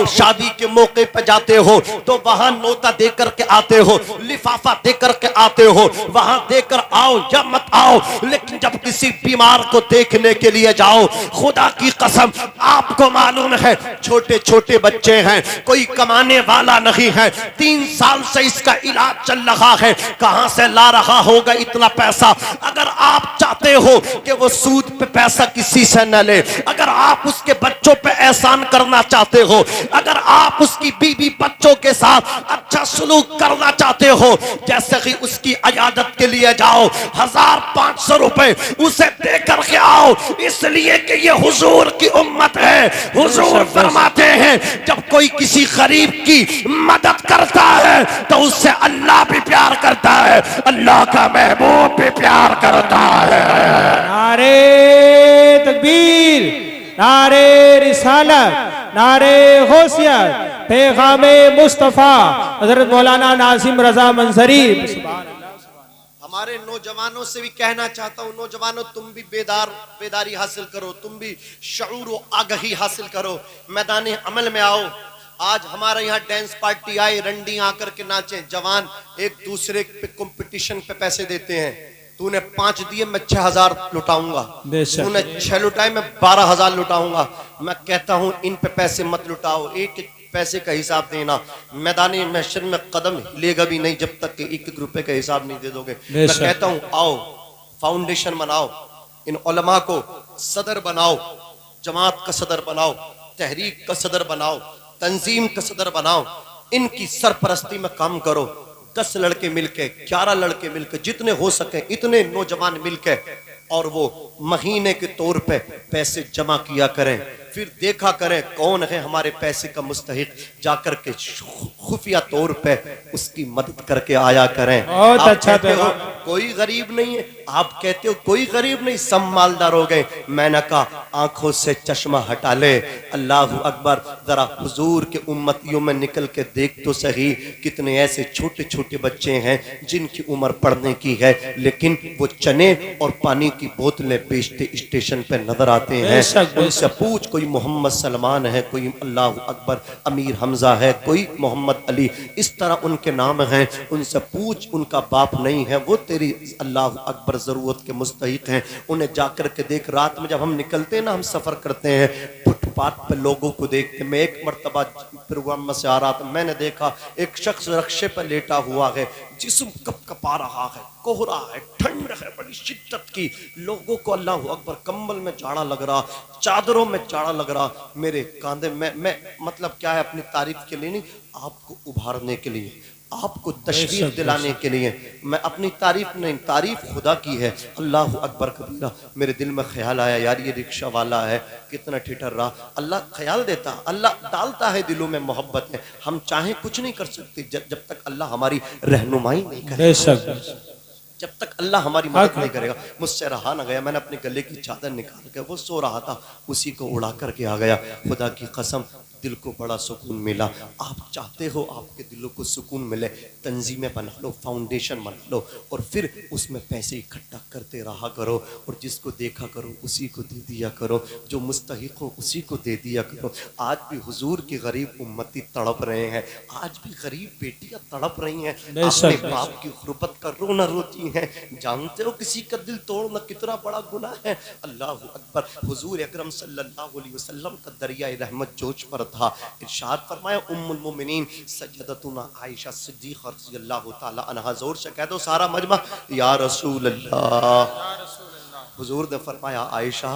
शादी के मौके पे जाते हो तो वहां नोता दे करके आते हो, लिफाफा दे करके आते हो, वहां देकर आओ या मत आओ, लेकिन जब किसी बीमार को देखने के लिए जाओ, खुदा की कसम आपको मालूम है छोटे छोटे बच्चे हैं, कोई कमाने वाला नहीं है, 3 साल से इसका इलाज चल रहा है, कहां से ला रहा होगा इतना पैसा। अगर आप चाहते हो कि वो सूद पे पैसा किसी से न ले, अगर आप उसके बच्चों पे एहसान करना चाहते हो, अगर आप उसकी बीवी बच्चों के साथ अच्छा सलूक करना चाहते हो, जैसे कि उसकी इयादत के लिए जाओ 1500 रुपए उसे दे करके आओ, इसलिए कि ये हुजूर की उम्मत है। हुजूर फरमाते हैं जब कोई किसी गरीब की मदद करता है तो उससे अल्लाह भी प्यार करता है, अल्लाह का महबूब भी प्यार करता है। नारे तकबीर, नारे रिसालत, नारे गौसियत, पैगामे मुस्तफा हजरत मौलाना नासिम रजा मंसरी। हमारे नौजवानों से भी कहना चाहता हूँ, नौजवानों तुम भी बेदारी हासिल करो, तुम भी शऊर व आगही हासिल करो, मैदान अमल में आओ। आज हमारे यहाँ डांस पार्टी आए, रंडी आकर के नाचे, जवान एक दूसरे पे कंपटीशन पे पैसे देते हैं, तूने 5 दिए मैं 6000 लुटाऊंगा, तूने 6 लुटाए मैं 12000 लुटाऊंगा। मैं कहता हूँ इन पे पैसे मत लुटाओ, एक पैसे का हिसाब देना, मैदानी महशर में कदम हिलेगा भी नहीं जब तक कि 1 रुपए का हिसाब नहीं दे दोगे। मैं कहता हूँ आओ फाउंडेशन बनाओ, इन उलमा को सदर बनाओ, जमात का सदर बनाओ, तहरीक का सदर बनाओ, तंजीम का सदर बनाओ, इनकी सरपरस्ती में काम करो। 10 लड़के मिलके, 11 लड़के मिलके, जितने हो सके इतने नौजवान मिलके, और वो महीने के तौर पे पैसे जमा किया करें, फिर देखा करें कौन है हमारे पैसे का मुस्तहिक, जाकर के खुफिया तौर पे उसकी मदद करके आया करें। बहुत अच्छा हो कोई गरीब नहीं है, आप कहते हो कोई गरीब नहीं, सब मालदार हो गए। मैंने कहा आंखों से चश्मा हटा ले, अल्लाह अकबर, जरा हुजूर के उम्मतियों में निकल के देख तो सही, कितने ऐसे छोटे छोटे बच्चे हैं जिनकी उम्र पढ़ने की है, लेकिन वो चने और पानी की बोतलें बेचते स्टेशन पे नजर आते हैं। उनसे पूछ, कोई मोहम्मद सलमान है, कोई अल्लाह अकबर अमीर हमजा है, कोई मोहम्मद अली, इस तरह उनके नाम हैं, उनसे पूछ, उनका बाप नहीं है, वो तेरी अल्लाह अकबर जरूरत के मुस्तहिक हैं, उन्हें जाकर के देख। रात में जब हम निकलते हैं ना, हम सफर करते हैं, फुटपाथ पर लोगों को देखते। मैं एक मरतबा प्रोग्राम में से आ रहा था, मैंने देखा एक शख्स रक्शे पर लेटा हुआ है, जिस्म कपकपा रहा है, कोहरा है, ठंड है बड़ी शिद्दत की, लोगों को अल्लाह अकबर कंबल में जाड़ा लग रहा, चादरों में जाड़ा लग रहा, मेरे कांधे में, मैं मतलब क्या है, अपनी तारीफ के लिए नहीं, आपको उभारने के लिए, आपको तशरीफ दिलाने के लिए, मैं अपनी तारीफ नहीं, तारीफ खुदा की है। अल्लाह अकबर कबीरा। मेरे दिल में ख्याल आया, यार ये रिक्शा वाला है, कितना ठिठर रहा। अल्लाह ख्याल देता, अल्लाह डालता है दिलों में मोहब्बत है। हम चाहे कुछ नहीं कर सकते जब तक अल्लाह हमारी रहनुमाई नहीं करे, जब तक अल्लाह हमारी मदद नहीं करेगा। मुझसे रहा ना गया, मैंने अपने गले की चादर निकाल के, वो सो रहा था, उसी को उड़ा करके आ गया। खुदा की कसम दिल को बड़ा सुकून मिला। आप चाहते हो आपके दिलों को सुकून मिले, तंजीमें बना लो, फाउंडेशन बना लो, और फिर उसमें पैसे इकट्ठा करते रहा करो, और जिसको देखा करो उसी को दे दिया करो, जो मुस्तहिक हो उसी को दे दिया करो। आज भी हुजूर की गरीब उम्मती तड़प रहे हैं, आज भी गरीब बेटियां तड़प रही हैं, अपने बाप की गुर्बत का रोना रोती हैं। जानते हो किसी का दिल तोड़ना कितना बड़ा गुनाह है। अल्लाह अकबर। हुजूर अकरम सल्लल्लाहु अलैहि वसल्लम का दरिया रहमत जोश पर था। इरशाद फरमाया, उम्मुल मोमिनीन सज्जदतुना आयशा सिद्दीक़ा रज़ियल्लाहु ताला अन्हा, जोर से कह दो सारा मजमा, या रसूल अल्लाह। हुजूर ने फरमाया, आयशा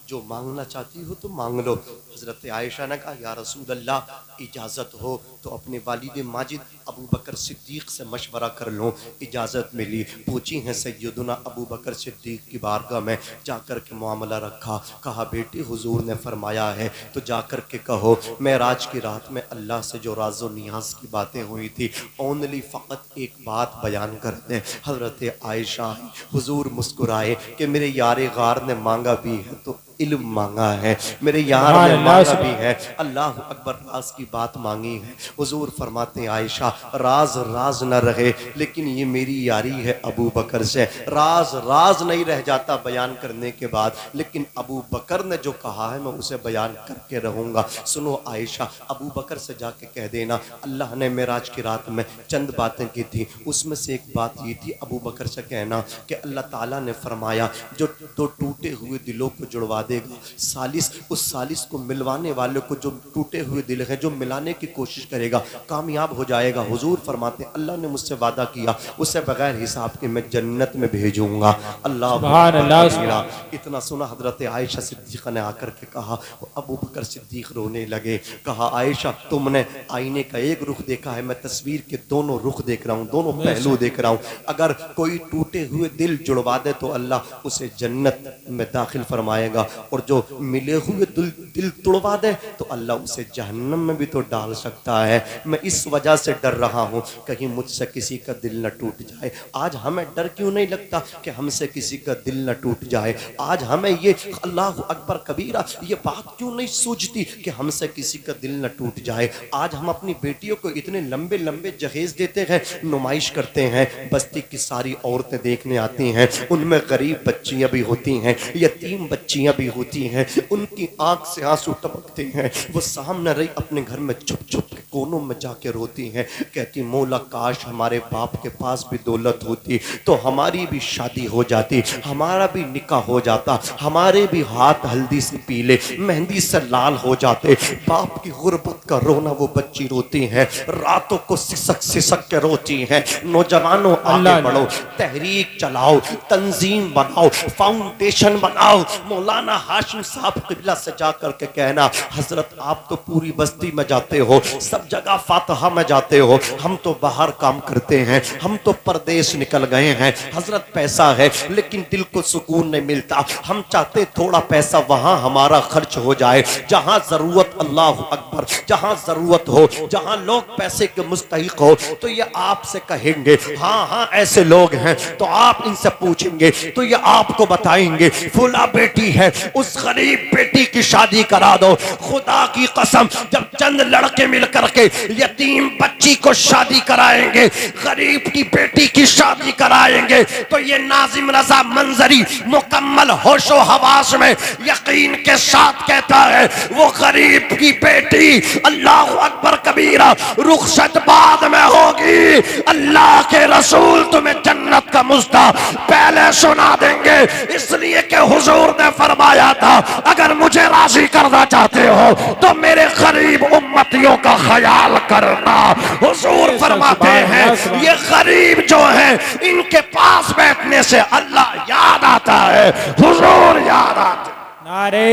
जो मांगना चाहती हो तो मांग लो। हजरत आयशा ने कहा, या रसूल अल्लाह इजाज़त हो तो अपने वालिद माजिद अबू बकर सिद्दीक से मशवरा कर लो। इजाज़त मिली, पूछी हैं सैयदुना अबू बकर सिद्दीक की बारगाह में, जाकर के मामला रखा। कहा, बेटी हुजूर ने फरमाया है तो जाकर के कहो मेराज की रात में अल्लाह से जो राज़ो नियाज की बातें हुई थी, ओनली फ़कत एक बात बयान कर दें। हजरत आयशा, हुजूर मुस्कुराए कि मेरे यार गार ने मांगा भी है तो इल्म मांगा है, मेरे यार ने अल्लाह मांगा भी है। अल्लाह अकबर, राज की बात मांगी है। हुजूर फरमाते हैं आयशा, राज राज न रहे, लेकिन ये मेरी यारी है अबू बकर से। राज राज नहीं रह जाता बयान करने के बाद, लेकिन अबू बकर ने जो कहा है मैं उसे बयान करके रहूंगा। सुनो आयशा, अबू बकर से जाके कह देना, अल्लाह ने मेराज की रात में चंद बातें की थी, उसमें से एक बात ये थी, अबू बकर से कहना कि अल्लाह ताला ने फरमाया जो दो टूटे हुए दिलों को जुड़वा देगा सालिस, उस सालिस को मिलवाने वाले को, जो टूटे हुए दिल हैं जो मिलाने की कोशिश करेगा कामयाब हो जाएगा। हुजूर फरमाते अल्लाह ने मुझसे वादा किया उसे बगैर हिसाब के मैं जन्नत में भेजूंगा। अल्लाह सुभान अल्लाह। इतना सुना हजरत आयशा सिद्दीक़ा ने आकर के कहा, अबू बकर सिद्दीक रोने लगे। कहा आयशा, तुमने आईने का एक रुख देखा है, मैं तस्वीर के दोनों रुख देख रहा हूँ, दोनों पहलू देख रहा हूँ। अगर कोई टूटे हुए दिल जुड़वा दे तो अल्लाह उसे जन्नत में दाखिल फरमाएगा, और जो मिले हुए दिल तोड़वा दे तो अल्लाह उसे जहन्नम में भी तो डाल सकता है। मैं इस वजह से डर रहा हूँ कहीं मुझसे किसी का दिल न टूट जाए। आज हमें डर क्यों नहीं लगता कि हमसे किसी का दिल न टूट जाए? आज हमें ये अल्लाह अकबर कबीरा ये बात क्यों नहीं सूझती कि हमसे किसी का दिल न टूट जाए? आज हम अपनी बेटियों को इतने लंबे लंबे जहेज देते हैं, नुमाइश करते हैं, बस्ती की सारी औरतें देखने आती हैं, उनमें गरीब बच्चियां भी होती हैं, यतीम बच्चियां भी होती हैं, उनकी आंख से आंसू टपकते हैं, वो सामने रही अपने घर में छुप छुप के कोनों में जाके रोती हैं, कहती मौला काश हमारे बाप के पास भी दौलत होती तो हमारी भी शादी हो जाती, हमारा भी निकाह हो जाता, हमारे भी हाथ हल्दी से पीले मेहंदी से लाल हो जाते। बाप की गुर्बत का रोना वो बच्ची रोती है, रातों को सिसक सिसक के रोती है। नौजवानों आगे बढ़ो, तहरीक चलाओ, तंजीम बनाओ, फाउंडेशन बनाओ। मौलाना हाशिम साहब किबला से जाकर के कहना, हजरत आप तो पूरी बस्ती में जाते हो, सब जगह फातहा में जाते हो, हम तो बाहर काम करते हैं, हम तो परदेश निकल गए हैं। हजरत पैसा है लेकिन दिल को सुकून नहीं मिलता, हम चाहते थोड़ा पैसा वहां हमारा खर्च हो जाए, जहां जरूरत, अल्लाह अकबर, जहां जरूरत हो, जहां लोग पैसे के मुस्तहिक हो तो ये आपसे कहेंगे हाँ हाँ ऐसे लोग हैं, तो आप इनसे पूछेंगे तो ये आपको बताएंगे फुला बेटी है, उस गरीब बेटी की शादी करा दो। खुदा की कसम, जब चंद लड़के मिलकर के यतीम बच्ची को शादी कराएंगे, गरीब की बेटी की शादी कराएंगे, तो ये नाजिम रजा मंजरी मुकम्मल होशो हवास में यकीन के साथ कहता है वो गरीब की बेटी अल्लाह अकबर कबीरा रुखसत बाद में होगी। अल्लाह के रसूल तुम्हें जन्नत का मुस्ता पहले सुना देंगे, इसलिए कि हुजूर ने फरमाया था अगर मुझे राजी करना चाहते हो तो मेरे गरीब उम्मतियों का ख्याल करना। हुजूर फरमाते हैं ये गरीब जो है इनके पास बैठने से अल्लाह याद आता है, हुजूर याद आते। नारे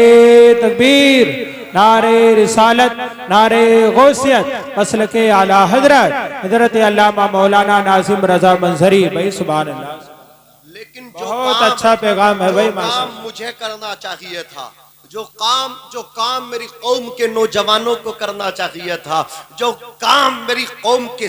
तकबीर, नारे रिसालत, नारे गौसियत, मसलके आला हजरत हजरत अल्लामा मौलाना नाजिम रजा मंजरी। भाई सुभान अल्लाह। लेकिन बहुत अच्छा पैगाम है भाई। काम मुझे करना चाहिए था, जो काम मेरी कौम के नौजवानों को करना चाहिए था, जो काम मेरी कौम के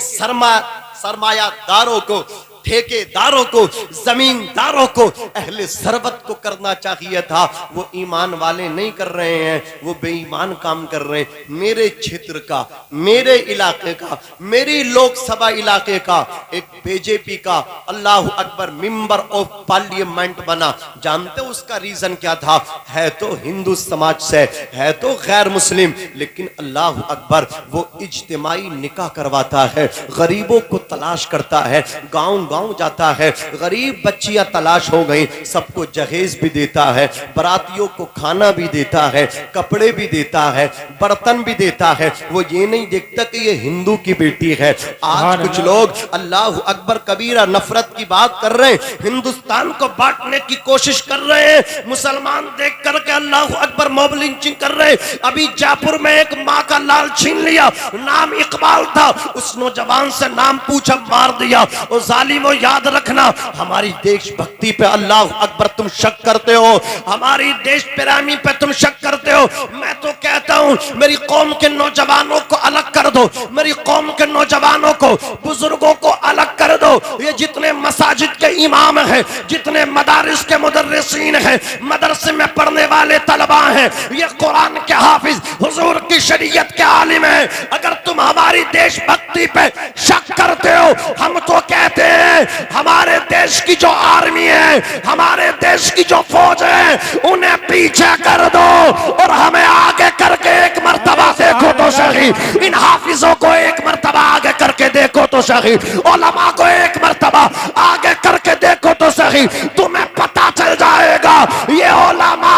सरमायादारों को, ठेकेदारों को, जमींदारों को, अहले सरबत को करना चाहिए था, वो ईमान वाले नहीं कर रहे हैं, वो बेईमान काम कर रहे हैं। मेरे क्षेत्र का, मेरे इलाके का, मेरी लोकसभा इलाके का एक बीजेपी का अल्लाह अकबर मेंबर ऑफ पार्लियामेंट बना। जानते हो उसका रीजन क्या था? है तो हिंदू समाज से, है तो गैर मुस्लिम, लेकिन अल्लाह अकबर वो इज्तिमाई निकाह करवाता है, गरीबों को तलाश करता है, गांव गांव जाता है, गरीब बच्चियां तलाश हो गई, सबको जहेज भी देता है, बरातियों को खाना भी देता है, कपड़े भी देता है, बर्तन भी देता है। वो ये नहीं देखता कि ये हिंदू की बेटी है। आज कुछ लोग अल्लाह अकबर कबीरा नफरत की बात कर रहे हैं, हिंदुस्तान को बांटने की कोशिश कर रहे हैं, मुसलमान देख करके अल्लाह अकबर मॉब लिंचिंग कर रहे हैं। अभी जयपुर में एक माँ का लाल छीन लिया, नाम इकबाल था, उस नौजवान से नाम पूछा मार दिया। और जालिमों याद रखना, हमारी देशभक्ति पे अल्लाह अकबर तुम शक करते हो, हमारी देश प्रेमी पे तुम शक करते हो। मैं तो कहता हूं मेरी कौम के नौजवानों को अलग कर दो, मेरी कौम के नौजवानों को, बुजुर्गों को अलग कर दो। ये जितने मसाजिद के इमाम हैं, जितने मदारिस के मुदर्रिसीन हैं, मदरसे में पढ़ने वाले तलबा हैं, ये कुरान के हाफिज, हुजूर की शरीयत के आलिम हैं, अगर तुम हमारी देशभक्ति पे शक करते हो, हम तो कहते हैं हमारे देश की जो आर्मी है, हमारे देश की जो फौज है, उन्हें पीछे कर दो और हमें आगे करके एक मर्तबा देखो तो सही। इन हाफिजों को एक मर्तबा आगे करके देखो तो सही, उलमा को एक मर्तबा आगे करके देखो तो सही। तुम्हें पता चल जाएगा ये उलमा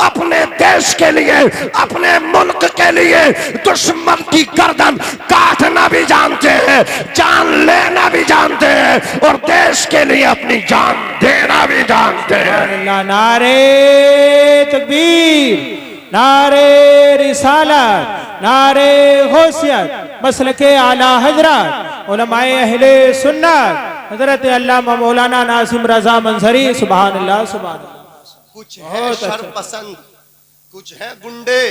अपने देश के लिए, अपने मुल्क के लिए दुश्मन की गर्दन काटना भी जानते हैं, जान लेना भी जानते हैं और देश के लिए अपनी जान देना भी जानते हैं। अल्लाह, नारे तकबीर, नारे रिसालत, नारे गौसियत, मसलके आला हजरत, उलमाए अहले सुन्नत, हजरत अल्लामा मौलाना नासिम रजा मंजरी। सुभान अल्लाह, सुभान अल्लाह। कुछ है शरपसंद, कुछ है गुंडे,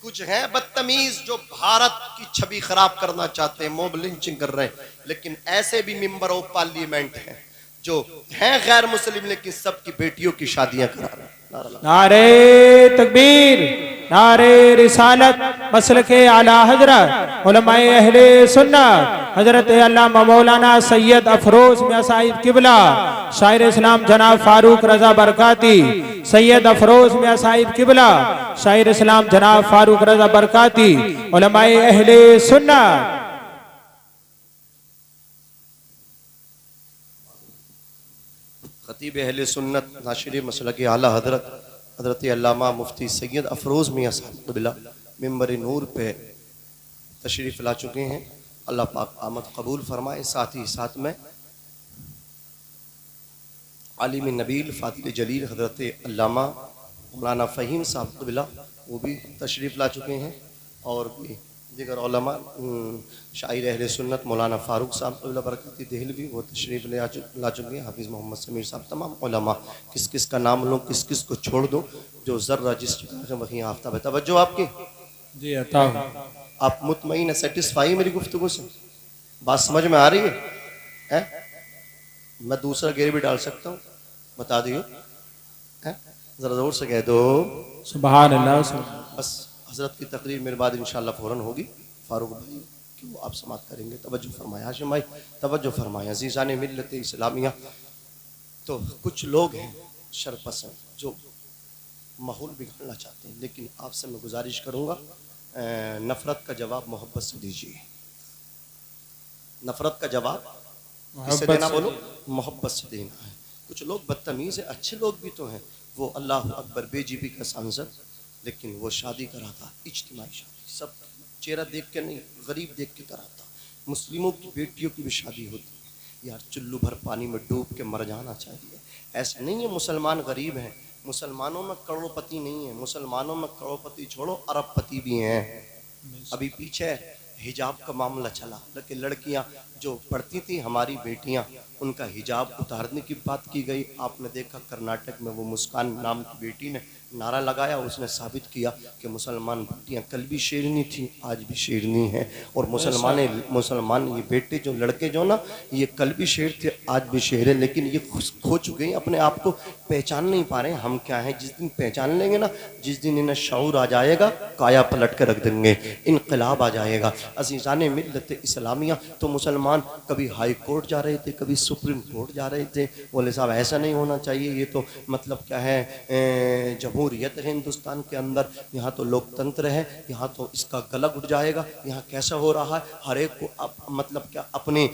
कुछ है बदतमीज जो भारत की छवि खराब करना चाहते हैं, मॉब लिंचिंग कर रहे हैं, लेकिन ऐसे भी मेंबर ऑफ पार्लियामेंट हैं जो हैं गैर मुस्लिम लेकिन सबकी बेटियों की शादियां करा रहे हैं। नारे तकबीर, नारे रिसालत, मसलके आला हजरत, उलमाए अहले सुन्नत, हजरत अल्लामा मौलाना सैयद अफरोज मियां साहिब किबला, शायर इस्लाम जनाब फारूक रजा बरकाती, सैयद अफरोज मियां साहिब किबला, शायर इस्लाम जनाब फारूक रजा बरकाती, उलमाए अहले सुन्नत। खतीब अहले सुन्नत नाशिर मसलक आला हजरत हजरत अल्लामा मुफ्ती सैयद अफरोज मियां साहब क़िबला मिंबर नूर पे तशरीफ़ ला चुके हैं। अल्लाह पाक आमद कबूल फरमाए। साथ ही साथ में आलिम नबील फातिल जलील हजरत अल्लामा मौलाना फ़हीम साहब क़िबला वो भी तशरीफ़ ला चुके हैं और भी दीगर उलमा शायर अहले सुन्नत मौलाना फ़ारूक साहब क़िबला बरकती देहलवी वो तशरीफ़ ला चुके हैं। हाफिज़ मोहम्मद समीर साहब, तमाम उलमा, किस किस का नाम लूँ, किस किस को छोड़ दूँ, जो ज़र्रा जिस जगह है वहीं आफ्ताब है। तवज्जो आपकी जी अता, आप मुतमईन है, सेटिस्फाई मेरी गुफ्तगू से? बात समझ में आ रही है? मैं दूसरा गेर भी डाल सकता हूँ, बता दियो, ज़रा ज़ोर से कह दो सुभान अल्लाह। बस हज़रत की तकरीर मेरे बाद इंशाअल्लाह फ़ौरन होगी। फारूक भाई कि वो आप समात करेंगे। तवज्जो फरमाया हाशिम भाई, तवज्जो फरमाया। अज़ीज़ान मिल्लत इस्लामिया, तो कुछ लोग हैं शरपसंद जो माहौल बिगाड़ना चाहते हैं, लेकिन आपसे मैं गुजारिश करूँगा नफ़रत का जवाब मोहब्बत से दीजिए। नफ़रत का जवाब किससे देना? बोलो, मोहब्बत से देना है। कुछ लोग बदतमीज़ है, अच्छे लोग भी तो हैं। वो अल्लाह अकबर बेजीबी का सांसद, लेकिन वो शादी कराता इज्तिमाई शादी, सब चेहरा देख के नहीं, गरीब देख के कराता। मुस्लिमों की बेटियों की भी शादी होती है यार, चुल्लू भर पानी में डूब के मर जाना चाहिए। ऐसा नहीं है मुसलमान गरीब हैं, मुसलमानों में करोड़पति नहीं है, मुसलमानों में करोड़पति छोड़ो अरबपति भी हैं। अभी पीछे हिजाब का मामला चला, लेकिन लड़कियां जो पढ़ती थी हमारी बेटियां, उनका हिजाब उतारने की बात की गई। आपने देखा कर्नाटक में वो मुस्कान नाम की बेटी ने नारा लगाया, उसने साबित किया कि मुसलमान बेटियां कल भी शेरनी थी, आज भी शेरनी हैं। और मुसलमान ये बेटे जो लड़के जो ना, ये कल भी शेर थे, आज भी शेर है, लेकिन ये खो चुके हैं, अपने आप को पहचान नहीं पा रहे हैं हम क्या हैं। जिस दिन पहचान लेंगे ना, जिस दिन इन्हें शऊर आ जाएगा, काया पलट कर रख देंगे, इनकलाब आ जाएगा। अज़ीज़ान मिल्लत इस्लामिया, तो मुसलमान कभी हाई कोर्ट जा रहे थे, कभी सुप्रीम कोर्ट जा रहे थे। बोले साहब ऐसा नहीं होना चाहिए, ये तो मतलब क्या है, जमहूरियत है हिंदुस्तान के अंदर, यहाँ तो लोकतंत्र है, यहाँ तो इसका गला घुट जाएगा। यहाँ कैसा हो रहा है, हर एक को मतलब क्या अपने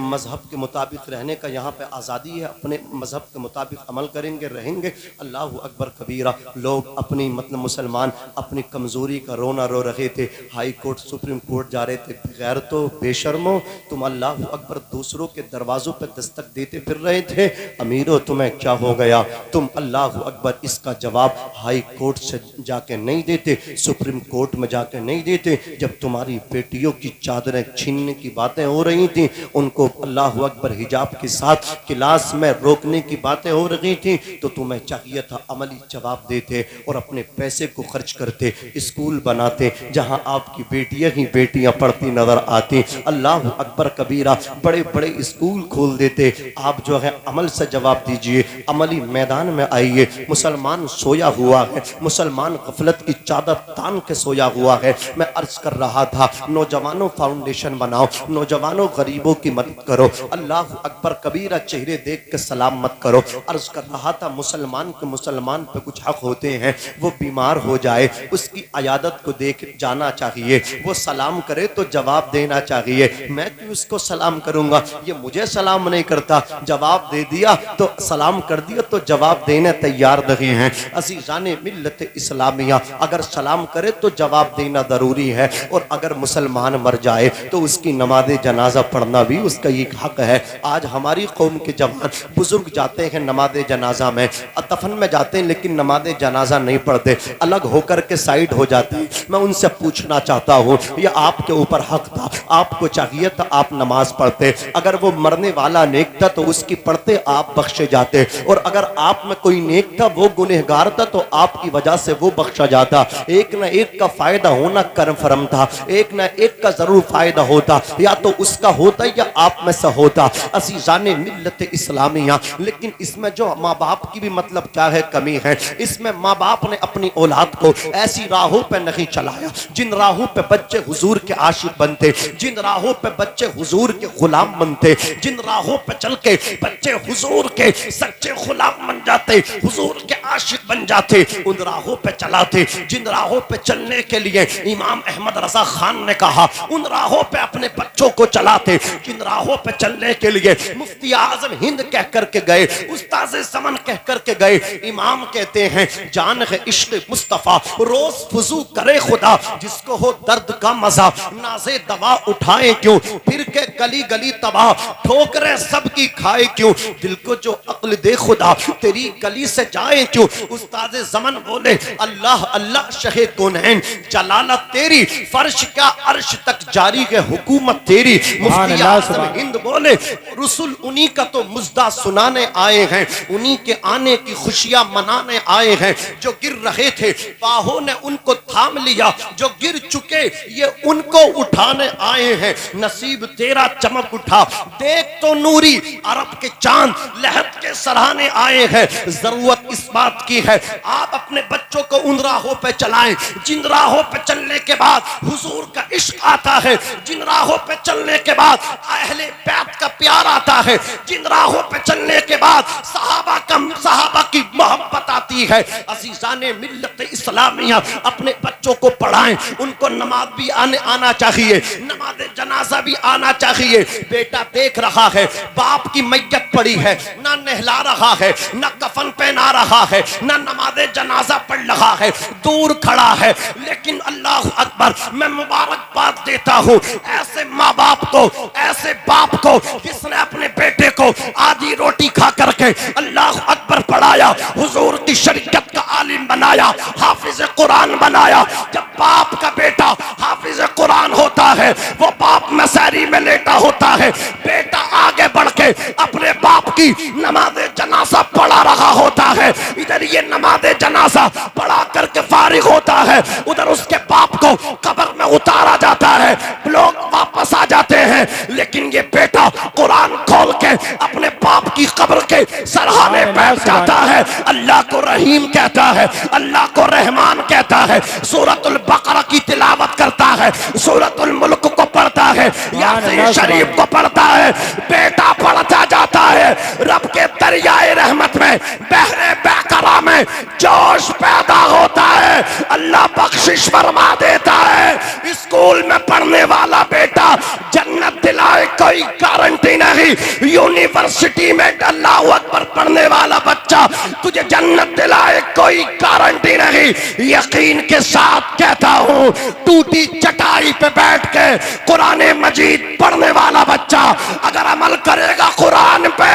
मज़हब के मुताबिक रहने का यहाँ पे आज़ादी है, अपने मज़हब के मुताबिक अमल करेंगे, रहेंगे। अल्लाह अकबर कबीरा। लोग अपनी मतलब मुसलमान अपनी कमज़ोरी का रोना रो रहे थे, हाई कोर्ट सुप्रीम कोर्ट जा रहे थे। गैर तो बेशर्मो, तुम अल्लाह अकबर दूसरों के दरवाज़ों पर दस्तक देते फिर रहे थे, अमीरों तुम्हें क्या हो गया, तुम अल्लाह अकबर इसका जवाब हाई कोर्ट से जाके नहीं देते, सुप्रीम कोर्ट में जाके नहीं देते। जब तुम्हारी बेटियों की चादरें छीनने की बातें हो रही थी, उनको अल्लाह अकबर हिजाब के साथ क्लास में रोकने की बातें हो रही थी, तो तुम्हें चाहिए था अमली जवाब देते और अपने पैसे को खर्च करते, स्कूल बनाते जहां आपकी बेटियां ही बेटियां पढ़ती नजर आती। अल्लाह अकबर कबीरा, बड़े बड़े स्कूल खोल देते। आप जो है अमल से जवाब दीजिए, अमली मैदान में आइए। मुसलमान सोया हुआ है, मुसलमान गफलत की चादर तान के सोया हुआ है। मैं अर्ज कर रहा था, नौजवानों फाउंडेशन बनाओ, नौजवानों गरीबों की मदद करो। अल्लाह अकबर कबीरा, चेहरे देख के सलाम मत करो। अर्ज कर रहा था, मुसलमान के मुसलमान पे कुछ हक होते हैं, वो बीमार हो जाए उसकी अयादत को देख जाना चाहिए, वो सलाम करे तो जवाब देना चाहिए। मैं क्यों उसको सलाम करूंगा, ये मुझे सलाम नहीं करता, जवाब दे दिया तो सलाम कर दिया तो जवाब देने तैयार नहीं है। अज़ीज़ाने मिल्लत इस्लामिया, अगर सलाम करे तो जवाब देना जरूरी है, और अगर मुसलमान मर जाए तो उसकी नमाज जनाजा पढ़ना भी उसका एक हक है। आज हमारी कौम के जवान बुजुर्ग जाते हैं नमाज जनाजा में, दफन में जाते हैं लेकिन नमाज जनाजा नहीं पढ़ते, अलग होकर के साइड हो जाते हैं। मैं उनसे पूछना चाहता हूँ, यह आपके ऊपर हक था, आपको चाहिए था आप नमाज पढ़ते। अगर वो मरने वाला नेक था तो उसकी पढ़ते आप बख्शे जाते, और अगर आप में कोई नेक था वो गुनहगार था तो आपकी वजह से वो बख्शा जाता। एक न एक का फायदा होना कर्म फरम था, एक न एक का जरूर फायदा होता, या तो उसका होता या आप में से होता। अज़ीज़ाने मिल्लत इस्लामिया, लेकिन इसमें जो माँ बाप की भी मतलब क्या है कमी है। इसमें माँ बाप ने अपनी औलाद को ऐसी राहों पे नहीं चलाया जिन राहों पे बच्चे हुजूर के आशिक बनते, जिन राहों पे बच्चे हुजूर के गुलाम बनते, जिन राहों पे चल के बच्चे हुजूर के सच्चे गुलाम बन जाते, हुजूर के आशिक बन जाते, उन राहों पे चलाते। जिन राहों पे चलने के लिए इमाम अहमद रजा खान ने कहा, उन राहों पे अपने बच्चों को चलाते। जिन राहों पे चलने के लिए मुफ्ती आजम हिंद कह करके गए, उस्ताद समन कह करके गए, इमाम कहते हैं जान है इश्क मुस्तफा रोज फुजू करे खुदा, जिसको हो दर्द का मजा नाजे दवा उठाए क्यों, फिर के गली गली तबाह ठोकरे सबकी खाए क्यों, दिल को जो अक्ल दे खुदा तेरी गली से जाए क्यों। उस्ताद ज़मन बोले अल्लाह अल्लाह शहे कौनैन, जलालत तेरी फर्श क्या अर्श तक जारी है हुकूमत तेरी। मुफ्ती आज़म हिंद बोले रसूल उन्हीं का तो मुजदा सुनाने आए हैं, उन्हीं के आने की खुशियां मनाने आए हैं। जो गिर रहे थे बाहों ने उनको थाम लिया, जो गिर चुके ये उनको उठाने आए हैं। नसीब तेरा चमक उठा देख तो नूरी अरब के चांद लहद के सराहने आए हैं। जरूरत इस बात की है आप अपने बच्चों को उन राहों पे चलाएं जिन राहों पे चलने के बाद हुजूर का इश्क आता है, जिन राहों पे चलने के बाद अहले बैत का प्यार आता है, जिन राहों पे चलने के बाद सहाबा की मोहब्बत आती है। अज़ीज़ाने मिल्लत इस्लामिया, अपने बच्चों को पढ़ाएं, उनको नमाज भी आना चाहिए, नमाज जनाजा भी आना चाहिए। बेटा देख रहा है बाप की मैयत पड़ी है, ना नहला रहा है, ना कफन पहना रहा है, ना नमाज जनाजा पढ़ रहा है, दूर खड़ा है। लेकिन अल्लाह अकबर, मैं मुबारकबाद देता हूँ ऐसे माँ बाप को, ऐसे बाप को जिसने अपने बेटे को आधी रोटी खा करके अल्लाह अकबर पढ़ाया, हुजूर की शरीयत का आलिम बनाया, हाफिज कुरान बनाया। जब बाप का बेटा हाफिज कुरान होता है, वो बाप मसारी में लेटा होता है, बेटा आगे बढ़ के अपने बाप की नमाज जनाजा पढ़ा रहा होता है। इधर ये नमाज जनाजा पढ़ा करके फारिग होता है, उधर उसके बाप को कब्र में उतारा जाता है, लोग वापस आ जाते हैं। लेकिन ये बेटा कुरान खोल के अपने बाप की कब्र के सरहाने बैठ जाता है, अल्लाह को रहीम कहता है, अल्लाह को रहमान कहता है, सूरतुल बकरा की तिलावत करता है, सूरतुल मुल्क को पढ़ता है, यासीन शरीफ को पढ़ता है। बेटा पढ़ता जाता है, रब के दरियाए रहमत में बहरे बेकरा में जोश पैदा होता है, अल्लाह बख्शिश फरमा देता है। स्कूल में पढ़ने वाला बेटा जन्नत दिलाए कोई गारंटी नहीं, यूनिवर्सिटी में अल्लाह अकबर पढ़ने वाला बच्चा तुझे जन्नत दिलाए कोई गारंटी नहीं। यकीन के साथ कहता हूँ, टूटी चटाई पे बैठ के कुरान मजीद पढ़ने वाला बच्चा अगर अमल करेगा कुरान पे,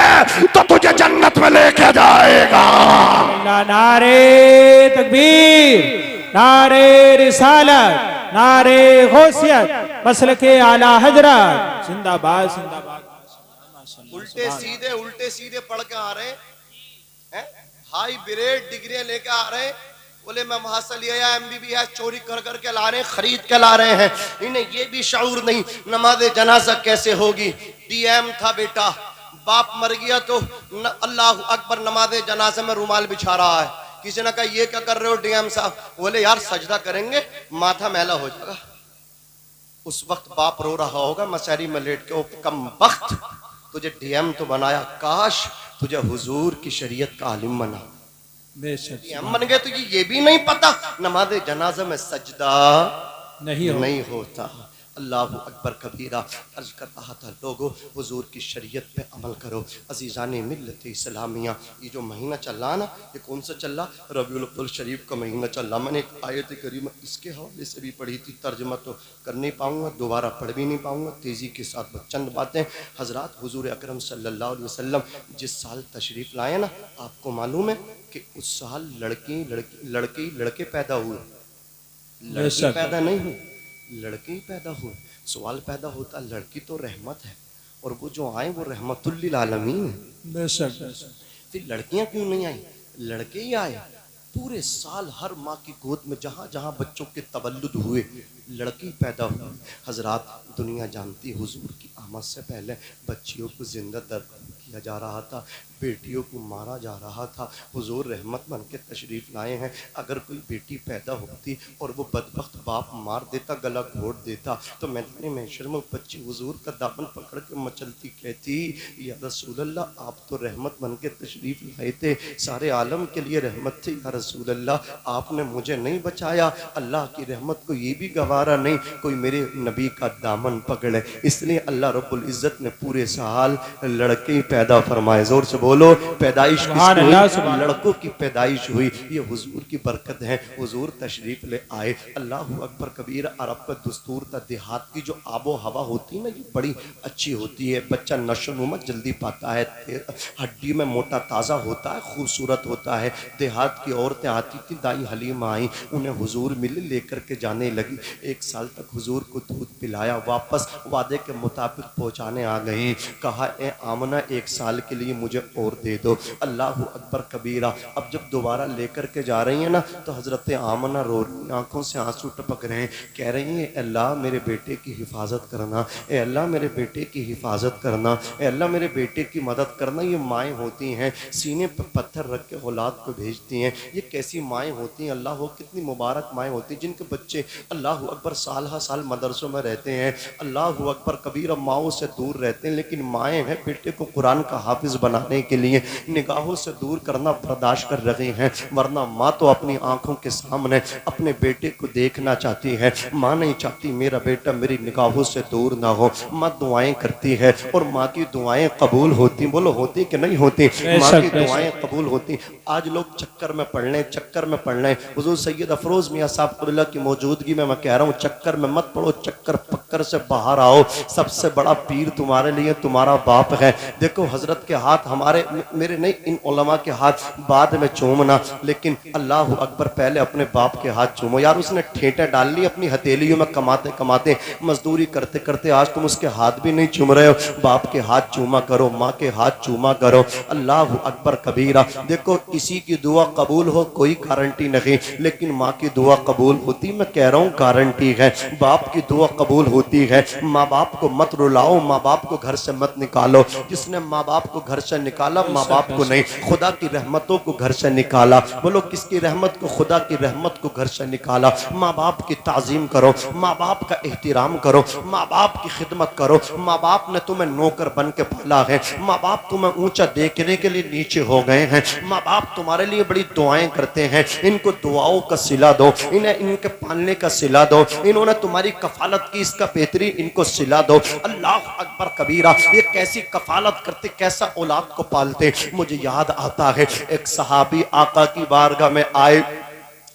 तो तुझे जन्नत में लेके जाएगा। अल्लाह, नारे तकबीर, नारे रिसालत, नारे गौसियत, मसलके आला हजरत, जिंदाबाद जिंदाबाद। उल्टे सीधे पढ़ के आ रहे हैं, हाई ग्रेड डिग्रियां लेके आ रहे हैं, बोले मैं वहां से लिया MBBS चोरी कर करके ला रहे हैं, खरीद के ला रहे हैं। इन्हें ये भी शऊर नहीं नमाज जनाजा कैसे होगी। DM था बेटा, बाप मर गया तो अल्लाह अकबर नमाज जनाजा में रुमाल बिछा रहा है। किसी ने कहा ये क्या कर रहे हो DM साहब? बोले यार सजदा करेंगे माथा मैला हो जाएगा। उस वक्त बाप रो रहा होगा मसहरी में लेट के, ओ कम वक्त तुझे DM तो बनाया, काश तुझे हुजूर की शरीयत का आलिम बना। हम बन गए तो ये भी नहीं पता नमाज जनाजा में सजदा नहीं होता। अल्लाह अकबर कबीरा। अर्ज कर रहा था लोगों हुजूर की शरीयत पे अमल करो। अजीज़ाने मिल्लत इस्लामिया, ये जो महीना चल रहा ना, ये कौन सा चल रहा? रबीउल अव्वल शरीफ का महीना चल रहा। मैंने एक आयत करीमा इसके हवाले से भी पढ़ी थी, तर्जमा तो कर नहीं पाऊँगा, दोबारा पढ़ भी नहीं पाऊँगा, तेज़ी के साथ चंद बातें। हज़रात हुजूर अकरम सल्लल्लाहु अलैहि वसल्लम जिस साल तशरीफ़ लाए ना, आपको मालूम है कि उस साल लड़के पैदा हुए, लड़की पैदा नहीं हुई, लड़के ही पैदा हुए। सवाल पैदा होता लड़की तो रहमत है और वो जो आए वो रहमतुल लिल आलमीन है। फिर लड़कियां क्यों नहीं आई? लड़के ही आए। पूरे साल हर माँ की गोद में जहाँ जहाँ बच्चों के तवल्लुद हुए लड़की पैदा हुई। हजरात दुनिया जानती हुजूर की आमद से पहले बच्चियों को जिंदा दर्द किया जा रहा था, बेटियों को मारा जा रहा था। हुजूर रहमत बन के तशरीफ़ लाए हैं। अगर कोई बेटी पैदा होती और वो बदबख्त बाप मार देता, गला घोट देता, तो मैंने महशर में बच्ची हुजूर का दामन पकड़ के मचलती कहती, या रसूल अल्लाह आप तो रहमत बन के तशरीफ़ लाए थे, सारे आलम के लिए रहमत थे, या रसूल अल्लाह आपने मुझे नहीं बचाया। अल्लाह की रहमत को ये भी गवारा नहीं कोई मेरे नबी का दामन पकड़े, इसलिए अल्लाह रब्बुल इज़्ज़त ने पूरे साल लड़के पैदा फरमाए। जोर से बोलो, पैदाइश किसकी हुई? लड़कों की पैदाइश हुई। ये हुजूर की बरकत है। हुजूर तशरीफ ले आए। अल्लाह अकबर कबीर। अरब का दस्तूर था, देहात की जो आबो हवा होती है ना, ये बड़ी अच्छी होती है। बच्चा नशोनुमा जल्दी पाता है, हड्डी में मोटा ताज़ा होता है, खूबसूरत होता है। देहात की औरतें आती थी, दाई हलीमा आई, उन्हें हुजूर मिले, लेकर के जाने लगी। 1 साल तक हुजूर को दूध पिलाया, वापस वादे के मुताबिक पहुँचाने आ गई। कहा ए आमना 1 साल के लिए मुझे और दे दो। अल्लाह अकबर कबीरा। अब जब दोबारा लेकर के जा रही है ना, तो हज़रत आमना रो रही, आंखों से आंसू टपक रहे हैं, कह रही हैं अल्लाह मेरे बेटे की हिफाजत करना, ए अल्लाह मेरे बेटे की हिफाजत करना, ए अल्लाह मेरे बेटे की मदद करना। ये माएँ होती हैं सीने पर पत्थर रख के औलाद को भेजती हैं। ये कैसी माएँ होती हैं? अल्लाह हो कितनी मुबारक माएँ होती हैं जिनके बच्चे अल्लाह अकबर साल हर साल मदरसों में रहते हैं, अल्लाह अकबर कबीरा माओं से दूर रहते हैं, लेकिन माएँ हैं बेटे को कुरान का हाफिज बनाने के लिए निगाहों से दूर करना बर्दाश्त कर रही हैं। वरना माँ तो अपनी आंखों के सामने अपने बेटे को देखना चाहती है। माँ नहीं चाहती मेरा बेटा मेरी निगाहों से दूर ना हो। माँ दुआएं करती है और माँ की दुआएं कबूल होती। बोलो होती कि नहीं होती? माँ की दुआएं कबूल होती। आज लोग चक्कर में पड़ लें। हुजूर सैयद अफरोज मियाँ साहब क़िबला की मौजूदगी में मैं कह रहा हूँ, चक्कर में मत पड़ो, चक्कर पक्कर से बाहर आओ। सबसे बड़ा पीर तुम्हारे लिए तुम्हारा बाप है। देखो हजरत के हाथ हमारे मेरे नहीं, इन उलमा के हाथ बाद में चूमना, लेकिन अल्लाह अकबर पहले अपने बाप के हाथ चूमो। यार उसने ठेठा डाल ली अपनी हथेलियों में, कमाते कमाते मजदूरी करते करते आज तुम उसके हाथ भी नहीं चूम रहे हो। बाप के हाथ चूमा करो, माँ के हाथ चूमा करो। अल्लाह अकबर कबीरा। देखो किसी की दुआ कबूल हो कोई गारंटी नहीं, लेकिन माँ की दुआ कबूल होती, मैं कह रहा हूँ गारंटी है। बाप की दुआ कबूल होती है। माँ बाप को मत रुलाओ, माँ बाप को घर से मत निकालो। जिसने माँ बाप को घर से निकाला, माँ बाप को नहीं, खुदा की रहमतों को घर से निकाला। बोलो किसकी रहमत को? खुदा की रहमत को घर से निकाला। माँ बाप की ताजीम करो, माँ बाप का एहतराम करो, माँ बाप की खिदमत करो। माँ बाप ने तुम्हें नौकर बन के पाला है, माँ बाप तुम्हें ऊंचा देखने के लिए नीचे हो गए हैं। माँ बाप तुम्हारे लिए बड़ी दुआएं करते हैं, इनको दुआओं का सिला दो, इन्हें इनके पालने का सिला दो। इन्होंने तुम्हारी कफालत की, इसका बेहतरी इनको सिला दो। अल्लाह अकबर कबीरा। ये कैसी कफालत करते, कैसा औलाद को पालते। मुझे याद आता है एक सहाबी आका की बारगाह में आए,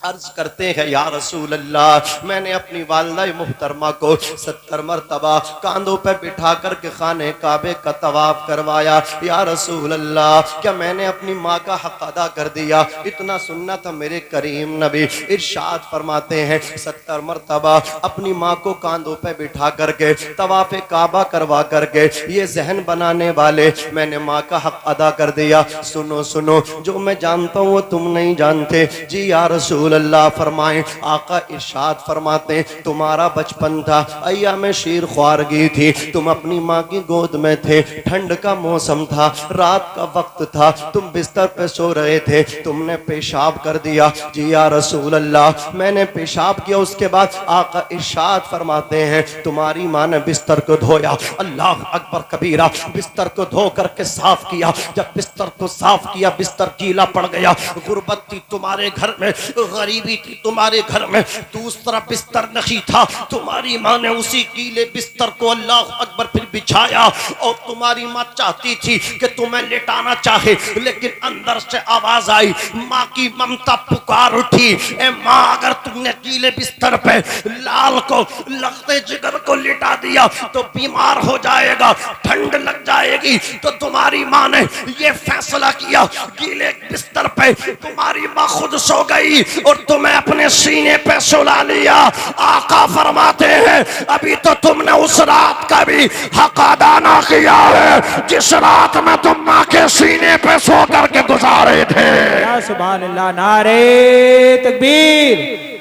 अर्ज करते हैं या रसूल अल्लाह, मैंने अपनी वालिदा मुहतरमा को 70 मरतबा कांधों पर बिठा करके खाने काबे का तवाफ करवाया। या रसूल अल्लाह, क्या मैंने अपनी माँ का हक अदा कर दिया? इतना सुनना था मेरे करीम नबी। इरशाद फरमाते हैं 70 मरतबा अपनी माँ को कांधों पर बिठा करके तवाफ काबा करवा करके ये जहन बनाने वाले, मैंने माँ का हक अदा कर दिया। सुनो सुनो, जो मैं जानता हूँ वो तुम नहीं जानते। जी या रसूल अल्लाह फरमाएं, आका इरशाद फरमाते तुम्हारा बचपन था, अय्याम शीर ख्वारगी थी, तुम अपनी माँ की गोद में थे, ठंड का मौसम था, रात का वक्त था, तुम बिस्तर पे सो रहे थे, तुमने पेशाब कर दिया। जी या रसूल अल्लाह, मैंने पेशाब किया, उसके बाद आका इरशाद फरमाते हैं तुम्हारी माँ ने बिस्तर को धोया। अल्लाह अकबर कबीरा, बिस्तर को धो करके साफ किया। जब बिस्तर को साफ किया, बिस्तर गीला पड़ गया। गुर्बत थी तुम्हारे घर में, गरीबी थी तुम्हारे घर में, दूसरा बिस्तर नहीं था, तुम्हारी माँ ने उसी गीले बिस्तर को अल्लाह अकबर फिर बिछाया। और तुम्हारी माँ चाहती थी कि तुम्हें लेटाना चाहे, लेकिन अंदर से आवाज आई, माँ की ममता पुकार उठी, ए माँ अगर तुमने गीले बिस्तर पे लाल को लगते जिगर को लिटा दिया तो बीमार हो जाएगा, ठंड लग जाएगी। तो तुम्हारी माँ ने ये फैसला किया, गीले बिस्तर पे तुम्हारी माँ खुद सो गई और तुम्हें अपने सीने पे सुला लिया। आका फरमाते हैं अभी तो तुमने उस रात का भी हक अदा ना किया है जिस रात में तुम माँ के सीने पे सो करके गुजारे थे। या सुभान अल्लाह, नारे तकबीर,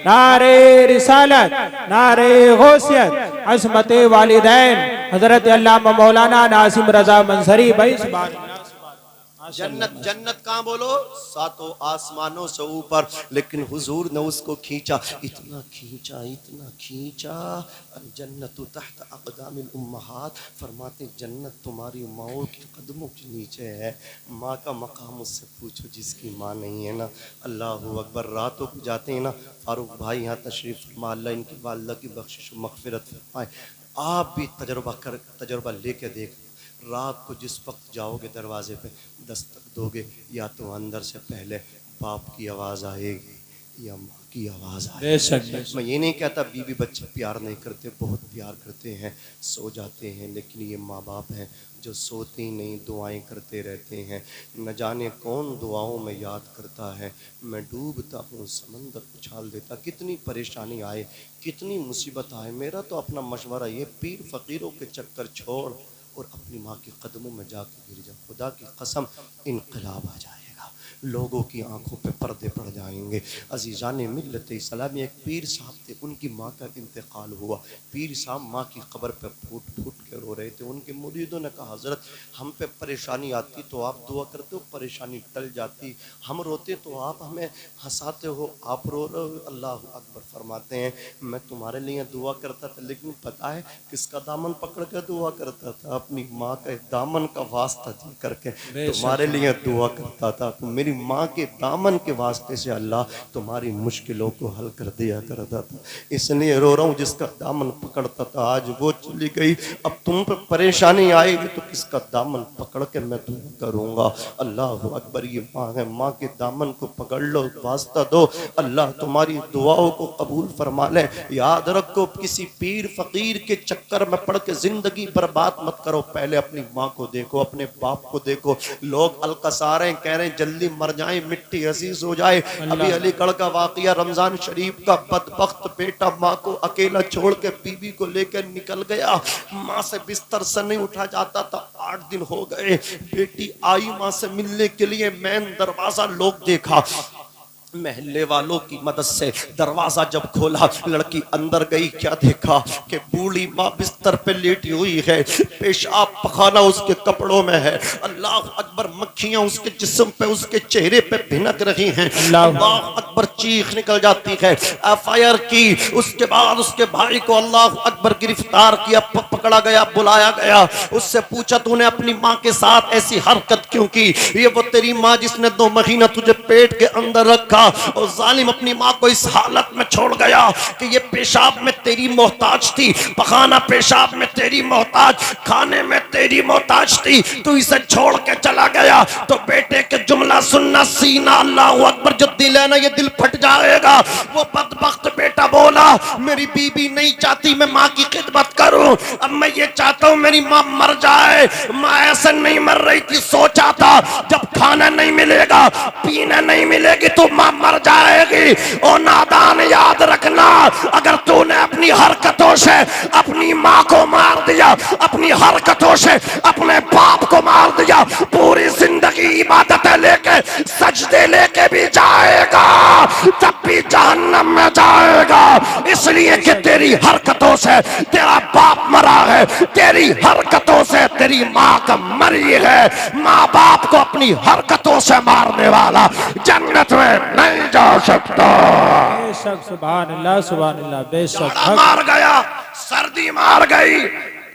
नारे रिसालत, नारे गौसियत, अज़मत वालिदैन हजरत अल्लामा मौलाना नासिम रजा मंसरी भाई। सुभान अल्लाह। जन्नत, जन्नत कहाँ बोलो? सातों आसमानों से ऊपर। लेकिन हुजूर ने उसको खींचा, इतना खींचा, इतना खींचा, जन्नत तहत अक़दामिल उम्महात, फरमाते जन्नत तुम्हारी माओ के कदमों के नीचे है। माँ का मकाम उससे पूछो जिसकी माँ नहीं है ना। अल्लाह अकबर। रातों को जाते हैं ना, फारूक भाई यहाँ तशरीफ़ फरमा, अल्लाह इनकी वालिदा की बख्शिश मग़फ़िरत फरमाए। आप भी तजर्बा लेके देख, रात को जिस वक्त जाओगे दरवाजे पे दस्तक दोगे, या तो अंदर से पहले बाप की आवाज़ आएगी या माँ की आवाज़ आएगी। मैं ये नहीं कहता बीवी बच्चे प्यार नहीं करते, बहुत प्यार करते हैं, सो जाते हैं, लेकिन ये माँ बाप हैं जो सोते ही नहीं, दुआएं करते रहते हैं। न जाने कौन दुआओं में याद करता है। मैं डूबता हूँ समंदर उछाल देता, कितनी परेशानी आए, कितनी मुसीबत आए, मेरा तो अपना मशवरा ये, पीर फ़कीरों के चक्कर छोड़ और अपनी माँ के कदमों में जाके गिर जा। खुदा की कसम इनकलाब आ जाएगा, लोगों की आंखों पे पर्दे पड़ जाएंगे। अजीज़ान मिल्लत इस्लामी, एक पीर साहब थे, उनकी माँ का इंतकाल हुआ। पीर साहब माँ की कब्र पे फूट फूट के रो रहे थे। उनके मुरीदों ने कहा, हज़रत हम पे परेशानी आती तो आप दुआ करते हो, परेशानी टल जाती, हम रोते तो आप हमें हंसाते हो, आप रो रहे हो। अल्लाह अकबर। फरमाते हैं मैं तुम्हारे लिए दुआ करता था, लेकिन पता है किसका दामन पकड़ कर दुआ करता था? अपनी माँ का दामन का वास्ता दे करके तुम्हारे लिए दुआ करता था। तो मेरी माँ के दामन के वास्ते से अल्लाह तुम्हारी मुश्किलों को हल कर दिया करता था, इसलिए रो रहा हूँ। जिसका दामन पकड़ता था आज वो चली गई, अब तुम पर परेशानी आएगी तो किसका दामन पकड़ के मैं दुआ करूँगा? अल्लाह अकबर। ये माँ है, माँ के दामन को पकड़ लो, वास्ता दो, अल्लाह तुम्हारी दुआओं को कबूल फरमा ले। याद रखो, किसी पीर फकीर के चक्कर में पड़ के जिंदगी बर्बाद मत करो। पहले अपनी माँ को देखो, अपने बाप को देखो। लोग अलकसारें कह रहे हैं जल्दी मर जाए, मिट्टी अजीज हो जाए। अभी अलीगढ़ का वाकया, रमजान शरीफ का, बदबख्त बेटा माँ को अकेला छोड़ के बीवी को लेकर निकल गया। माँ से बिस्तर से नहीं उठा जाता था, 8 दिन हो गए। बेटी आई माँ से मिलने के लिए, मेन दरवाजा लोग देखा, महल्ले वालों की मदद से दरवाजा जब खोला, लड़की अंदर गई, क्या देखा कि बूढ़ी माँ बिस्तर पे लेटी हुई है, पेशाब पखाना उसके कपड़ों में है। अल्लाह अकबर। मक्खियां उसके जिस्म पे, उसके चेहरे पे भिनक रही हैं। अल्लाह अकबर। चीख निकल जाती है। FIR की, उसके बाद उसके भाई को अल्लाह अकबर गिरफ्तार किया, पकड़ा गया, बुलाया गया, उससे पूछा तूने अपनी माँ के साथ ऐसी हरकत क्यों की? ये वो तेरी माँ जिसने 2 महीना तुझे पेट के अंदर रखा, और जालिम अपनी माँ को इस हालत में छोड़ गया कि ये पेशाब में तेरी मोहताज थी, पखाना पेशाब में तेरी मोहताज, खाने में तेरी मोहताज थी, तू इसे छोड़ के चला गया। तो बेटे के जुमला सुनना, सीना अल्लाह अकबर जो दिल है ना, ये दिल फट जाएगा। वो बदबख्त बेटा बोला मेरी बीबी नहीं चाहती मैं माँ की खिदमत करूं, अब मैं ये चाहता हूं मेरी माँ मर जाए। माँ ऐसे नहीं मर रही थी, सोचा था जब खाना नहीं मिलेगा, पीना नहीं मिलेगी तो माँ मर जाएगी। ओ नादान, याद रखना, अगर तूने अपनी हरकतों से अपनी माँ को मार दिया, अपनी हरकतों से अपने बाप को मार दिया, पूरी जिंदगी इबादतें लेके सजदे लेके भी जाएगा, तब भी जहन्नम में जाएगा। इसलिए कि तेरी हरकतों से तेरा बाप मरा है, तेरी हरकतों से तेरी माँ का मरी है। माँ बाप को अपनी हरकतों से मारने वाला जन्नत में नहीं जा सकता। बेशक सुभान अल्लाह सुभान अल्लाह। बेशक जाड़ा मार गया, सर्दी मार गई,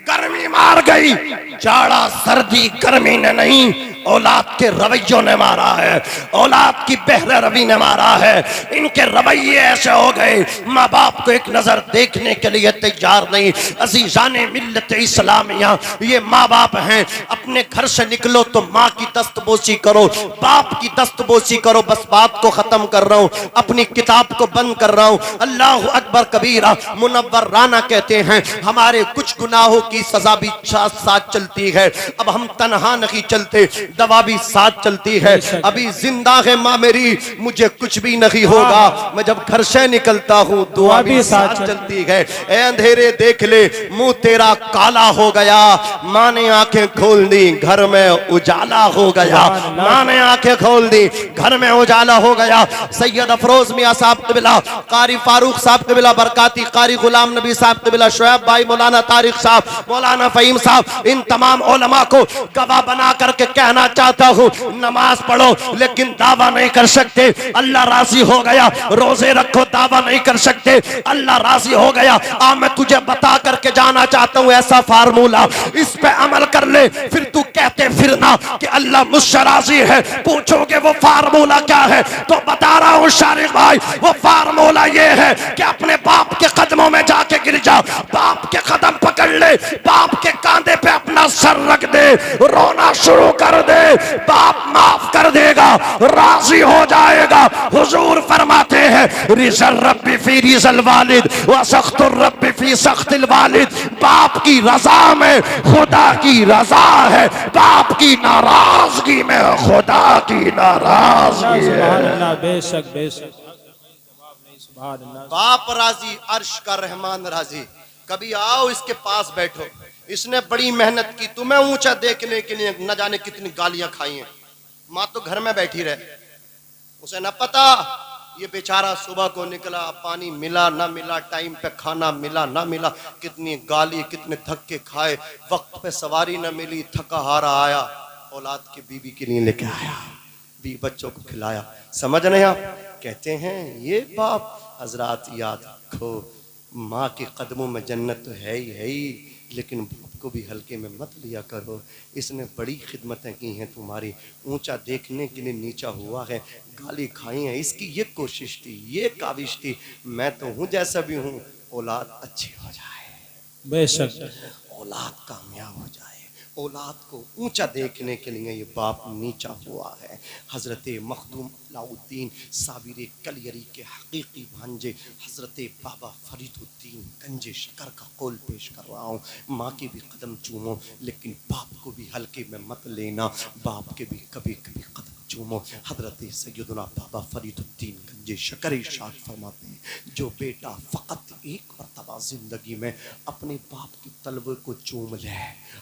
गर्मी मार गई। जाड़ा सर्दी गर्मी ने नहीं, औलाद के रवैयों ने मारा है, औलाद की बहरे रवि ने मारा है। इनके रवैये ऐसे हो गए, माँ बाप को एक नजर देखने के लिए तैयार नहीं। अजीजाने मिल्लत इस्लामिया, ये माँ बाप हैं, अपने घर से निकलो तो माँ की दस्तबोसी करो, बाप की दस्तबोसी करो। बस बात को खत्म कर रहा हूँ, अपनी किताब को बंद कर रहा हूँ। अल्लाह अकबर कबीरा। मुनव्वर राना कहते हैं हमारे कुछ गुनाहों की सजा भी साथ साथ चलती है, अब हम तन्हा नहीं चलते, दवा भी साथ चलती है। अभी जिंदा है माँ मेरी, मुझे कुछ भी नहीं होगा, मैं जब घर से निकलता हूँ दुआ भी साथ चलती है। ए अंधेरे देख ले, मुंह तेरा काला हो गया, माँ ने आंखें खोल दी, घर में उजाला हो गया। माँ ने आंखें खोल दी, घर में उजाला हो गया। सैयद अफरोज मियां साहब क़िबला, कारी फारूक साहब क़िबला बरकाती, कारी गुलाम नबी साहब क़िबला, शोएब भाई, मौलाना तारिक साहब, मौलाना फहीम साहब, इन तमाम उलमा को गवाह बना करके कहना चाहता हूँ, नमाज पढ़ो लेकिन दावा नहीं कर सकते अल्लाह राजी हो गया। रोजे रखो, दावा नहीं कर सकते अल्लाह राजी हो गया। मैं तुझे बता करके जाना चाहता हूँ ऐसा फार्मूला, इस पे अमल कर ले, फिर तू कहते फिरना कि अल्लाह मुझसे राजी है। पूछोगे वो फार्मूला क्या है, तो बता रहा हूँ शारिक भाई, वो फार्मूला ये है कि अपने बाप के कदमों में जाके गिर जा, बाप के कदम पकड़ ले, बाप के कांधे पे अपना सर रख दे, रोना शुरू कर दे, बाप माफ कर देगा, राजी हो जाएगा। हुजूर फरमाते हैं रिज़ल रब्बी फी रिज़ल वालिद व सख्तुर रब्बी फी सख्तिल वालिद, बाप की रजा में खुदा की रजा है, बाप की नाराजगी में खुदा की नाराजगी है। बेशक बेशक बाप राजी, अर्श का रहमान राजी। कभी आओ इसके पास बैठो, इसने बड़ी मेहनत की तुम्हें ऊंचा देखने के लिए, न जाने कितनी गालियां खाई हैं। माँ तो घर में बैठी रहे, उसे न पता ये बेचारा सुबह को निकला, पानी मिला ना मिला, टाइम पे खाना मिला ना मिला, कितनी गाली, कितने धक्के खाए, वक्त पे सवारी न मिली, थका हारा आया, औलाद की बीबी के लिए लेके आया, बच्चों को खिलाया। समझ नहीं आप? कहते हैं ये बाप हजरात याद रखो, माँ के कदमों में जन्नत तो है ही, लेकिन बाप को भी हल्के में मत लिया करो। इसने बड़ी खिदमतें की हैं तुम्हारी, ऊंचा देखने के लिए नीचा हुआ है, गाली खाई है, इसकी ये कोशिश थी, ये काविश थी। मैं तो हूँ जैसा भी हूँ, औलाद अच्छी हो जाए, बेशक औलाद कामयाब हो जाए, औलाद को ऊंचा देखने के लिए ये बाप नीचा हुआ है। हज़रत मखदूम अलाउद्दीन साबिर कलियरी के हकीकी भांजे हज़रत बाबा फरीदुद्दीन गंजे शकर का कौल पेश कर रहा हूँ। माँ के भी कदम चूमो, लेकिन बाप को भी हल्के में मत लेना, बाप के भी कभी कभी कदम चूमो। हज़रत सैयदना बाबा फरीदुद्दीन गंजे शकर इरशाद फरमाते हैं, जो बेटा फ़कत एक मरतबा ज़िंदगी में अपने बाप की तलवे को चूम ले,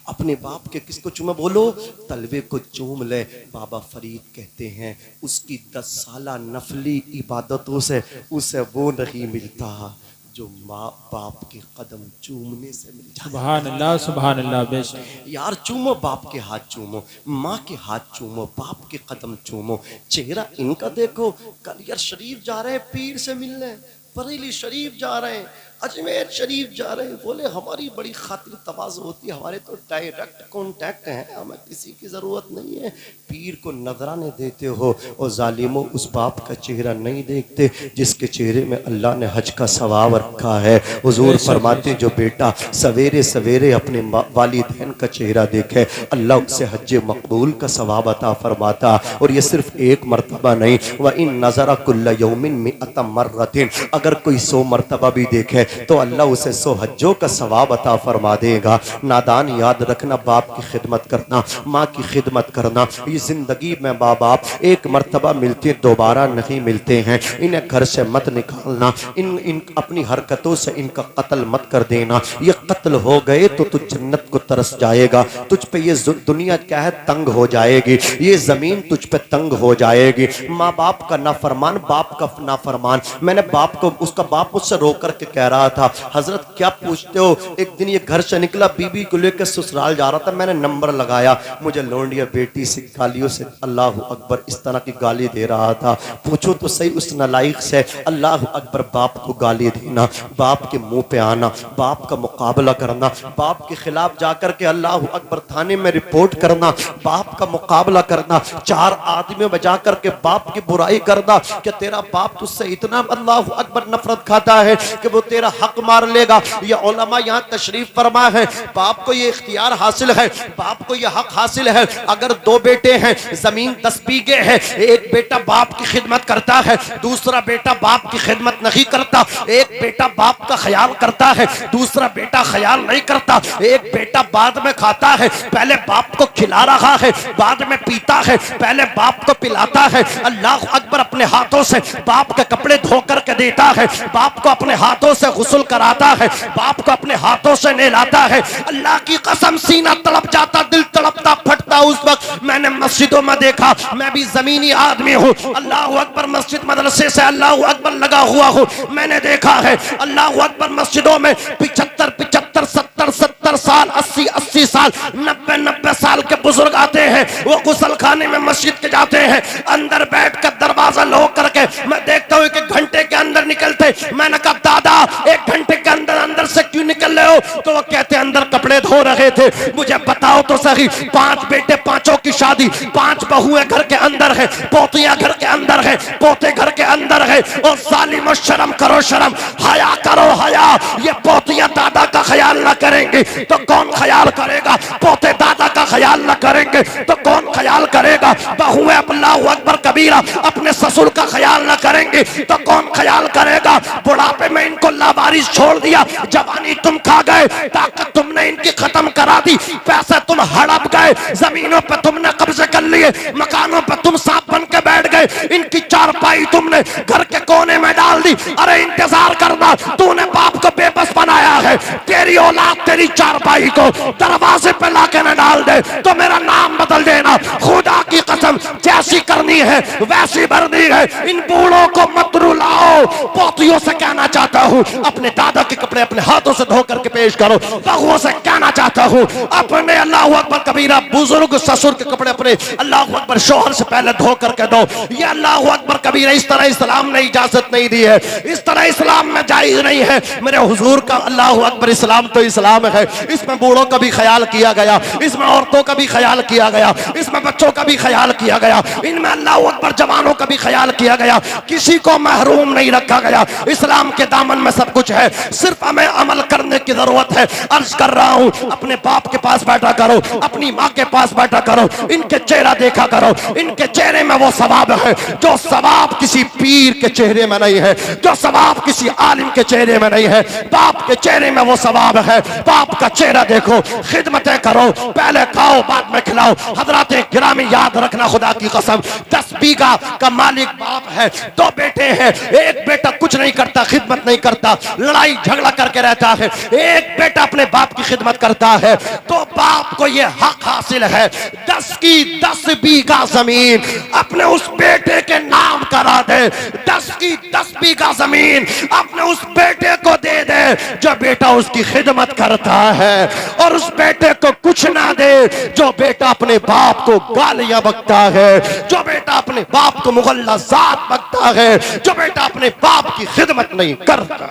अपने बाप के किसको चूमे, बोलो, तलवे को चूम ले, बाबा फरीद कहते हैं उसकी 10 साला नफली इबादतों से उसे वो नहीं मिलता जो माँ बाप के कदम चूमने से मिल जाए। सुभान अल्लाह सुभान अल्लाह। बेशक यार चूमो, बाप के हाथ चूमो, माँ के हाथ चूमो, बाप के कदम चूमो, चेहरा इनका देखो। कलियर शरीफ जा रहे हैं पीर से मिलने, बरेली शरीफ जा रहे हैं, अजमेर शरीफ जा रहे हैं, बोले हमारी बड़ी खातिर तवाज़ु होती है, हमारे तो डायरेक्ट कॉन्टैक्ट हैं, हमें किसी की ज़रूरत नहीं है। पीर को नजराने देते हो और जालिमों उस बाप का चेहरा नहीं देखते जिसके चेहरे में अल्लाह ने हज का सवाब रखा है। हुजूर फरमाते जो बेटा सवेरे सवेरे अपने वालिदैन का चेहरा देखे अल्लाह उसे हज मकबूल का सवाब अता फरमाता। और ये सिर्फ एक मरतबा नहीं, व इन नज़रा कुल्ल यौमिन मिअता मर्रतिन, अगर कोई 100 मरतबा भी देखे तो अल्लाह उसे 100 हज्जों का सवाब अता फरमा देगा। नादान याद रखना, बाप की खिदमत करना, माँ की खिदमत करना, ये जिंदगी में माँ बाप एक मरतबा मिलते दोबारा नहीं मिलते हैं। इन्हें घर से मत निकालना, इन अपनी हरकतों से इनका कत्ल मत कर देना। ये कत्ल हो गए तो तू जन्नत को तरस जाएगा, तुझ पे ये दुनिया क्या है तंग हो जाएगी, ये जमीन तुझ पे तंग हो जाएगी। माँ बाप का नाफरमान, बाप का नाफरमान। मैंने बाप को, उसका बाप मुझसे रो करके कह रहा था, हजरत क्या पूछते हो। एक दिन ये घर से निकला, बीबी को लेकर ससुराल जा रहा था, मैंने नंबर लगाया, मुझे लोंडिया बेटी से गालियों से अल्लाह अकबर इस तरह की गाली दे रहा था। पूछो तो सही उस नालायक से, अल्लाह अकबर बाप को गाली देना, बाप के मुंह पे आना, बाप का मुकाबला करना, बाप के खिलाफ जाकर के अल्लाह अकबर थाने में रिपोर्ट करना, बाप का मुकाबला करना, 4 आदमियों में जाकर के बाप की बुराई करना कि तेरा बाप तुझसे इतना अल्लाह अकबर नफरत खाता है कि वो तेरा हक मार लेगा। ये उलमा यहाँ तशरीफ फरमा है, बाप को ये इख्तियार हासिल है, बाप को ये हक हासिल है। अगर 2 बेटे हैं, जमीन 10 बीघे है, एक बेटा बाप की खिदमत करता है, दूसरा बेटा बाप की खिदमत नहीं करता, एक बेटा बाप का ख्याल करता है, दूसरा बेटा ख्याल नहीं करता, एक बेटा बाद में खाता है, पहले बाप को खिला रहा है, बाद में पीता है, पहले बाप को पिलाता है। अल्लाह अकबर अपने हाथों से बाप के कपड़े धो करके देता है, बाप को अपने हाथों से गुस्ल कराता है, बाप को अपने हाथों से नहलाता है। अल्लाह की कसम सीना तड़प जाता, दिल तड़पता फटता। उस वक्त मैंने मस्जिदों में देखा, मैं भी जमीनी आदमी हूँ, अल्लाह अकबर मस्जिद मदरसे से अल्लाह अकबर लगा हुआ हूँ, मैंने देखा है अल्लाह अकबर मस्जिदों में 75 70 साल, 80 साल, 90 साल के बुजुर्ग आते हैं, वो गुस्ल खाने में मस्जिद के जाते हैं, अंदर बैठ कर दरवाजा लॉक करके मैं देखता हूँ कि घंटे के अंदर निकलते। मैंने कहा दादा 1 घंटे के अंदर से क्यों निकल रहे हो? तो वो कहते अंदर कपड़े धो रहे थे। मुझे बताओ तो सही, 5 बेटे 5 की शादी, 5 बहुएं घर के अंदर है, पोतियां घर के अंदर है, पोते घर के अंदर है। और जालिमो शर्म करो, शर्म, हया करो, हया। ये पोतियां दादा का ख्याल न करेंगे तो कौन ख्याल करेगा? पोते दादा का ख्याल न करेंगे तो कौन ख्याल करेगा? बहुएं अल्लाहु अकबर कबीरा अपने ससुर का ख्याल न करेंगे तो कौन ख्याल करेगा? बुढ़ापे में इनको लावारिस छोड़ दिया, जवानी तुम खा गए, ताकत तुमने इनकी खत्म करा दी, पैसे तुम हड़प गए, जमीनों पर तुमने कब्जे कर लिए, मकानों पर तुम सांप बन के बैठ गए, इनकी चारपाई तुमने घर के कोने में डाल दी। अरे इंतजार करना, तूने बाप को बेबस बनाया है, तेरी औलाद तेरी चारपाई को दरवाजे पे लाके न डाल दे तो मेरा नाम बदल देना। खुदा की कसम, जैसी करनी है वैसी भरनी है। इन बूढ़ों को मत रुलाओ। पोतियों से कहना चाहता हूँ अपने दादा के कपड़े अपने हाथों से धो करके पेश करो। बहुओं से कहना चाहता हूँ अपने अल्लाह अकबर कबीरा बुजुर्ग ससुर के कपड़े अपने अल्लाह अकबर शोहर से पहले धो करके दो। ये अल्लाह अकबर कबीरा, इस तरह इस्लाम ने इजाजत नहीं दी है, इस तरह इस्लाम में जायज नहीं है। मेरे हुजूर का अल्लाह अकबर इस्लाम तो इस्लाम है, इसमें बूढ़ों का भी ख्याल किया गया, इसमें औरतों का भी ख्याल किया गया, इसमें बच्चों का भी ख्याल किया गया, इनमें अल्लाह अकबर जवानों का भी ख्याल किया गया, किसी को महरूम नहीं रखा गया। इस्लाम के दामन में सब कुछ है, सिर्फ हमें अमल करने की जरूरत है। अर्ज कर रहा हूँ, अपने बाप के पास बैठा करो, अपनी माँ के पास बैठा करो, इनके चेहरा देखा करो, इनके चेहरे में वो सवाब है जो सवाब किसी पीर के चेहरे में नहीं है, जो सवाब किसी आलिम के चेहरे में नहीं है। बाप के चेहरे में वो सवाब है। बाप का चेहरा देखो, खिदमतें करो, पहले खाओ बाद में खिलाओ। हजरात गिरामी याद रखना, खुदा की कसम, 10 बीघा का मालिक बाप है, 2 बेटे हैं, एक बेटा कुछ नहीं करता, खिदमत नहीं करता, लड़ाई झगड़ा करके रहता है, एक बेटा अपने बाप की खिदमत करता है। तो बाप को ये हक हासिल है 10 की 10 बीघा जमीन अपने उस बेटे के नाम करा दे। 10 की 10 बीघा जमीन अपने उस बेटे को दे दे जो बेटा उसकी खिदमत करता है, और उस बेटे को कुछ ना दे जो बेटा अपने बाप को गालियां बकता है, जो बेटा अपने बाप को मुगल्लज़ात बकता है, जो बेटा अपने बाप की खिदमत नहीं करता।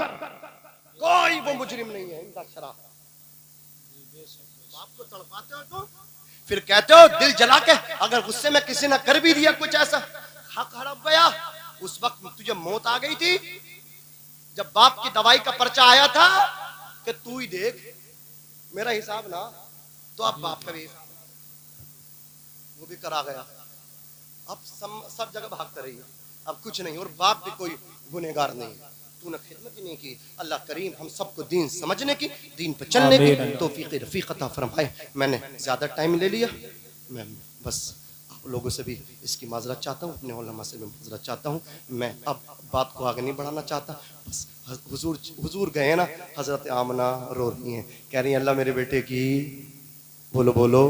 कोई वो मुजरिम नहीं है। इंदा शराब बाप को तड़पाते हो तो फिर कहते हो दिल जला के, अगर गुस्से में किसी ने कर भी दिया कुछ ऐसा, हक हड़प गया। उस वक्त तुझे मौत आ गई थी जब बाप की दवाई का पर्चा आया था कि तू ही देख मेरा हिसाब ना, तो अब बाप का भी वो भी करा गया। अब सब जगह भागते रहिए, अब कुछ नहीं। और बाप भी कोई गुनहगार नहीं है, तूने खिदमत ही नहीं की। अल्लाह करीम हम सबको दीन समझने की, दीन पर चलने की तौफीक रफीक अता फरमाए। मैंने ज्यादा टाइम ले लिया, मैं बस आप लोगों से भी इसकी माजरत चाहता हूँ, अपने उलमा से भी माजरत चाहता हूँ। मैं अब बात को आगे नहीं बढ़ाना चाहता। बस हुजूर गए ना, हजरत आमना रो रही हैं, कह रही हैं अल्लाह मेरे बेटे की बोलो बोलो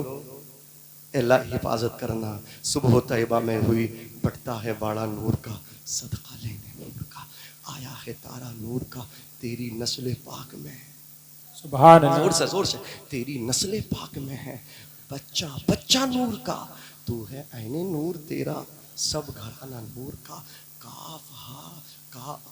अल्लाह हिफाजत करना। सुबह तैयबा में हुई बढ़ता है बाड़ा नूर का, सदका लेने नूर का, आया है तारा नूर का तेरी नस्ल पाक में। सुभान अल्लाह। जोर से तेरी नस्ल पाक में है बच्चा बच्चा नूर का, तू है ऐने नूर तेरा सब घराना नूर का। काफ हा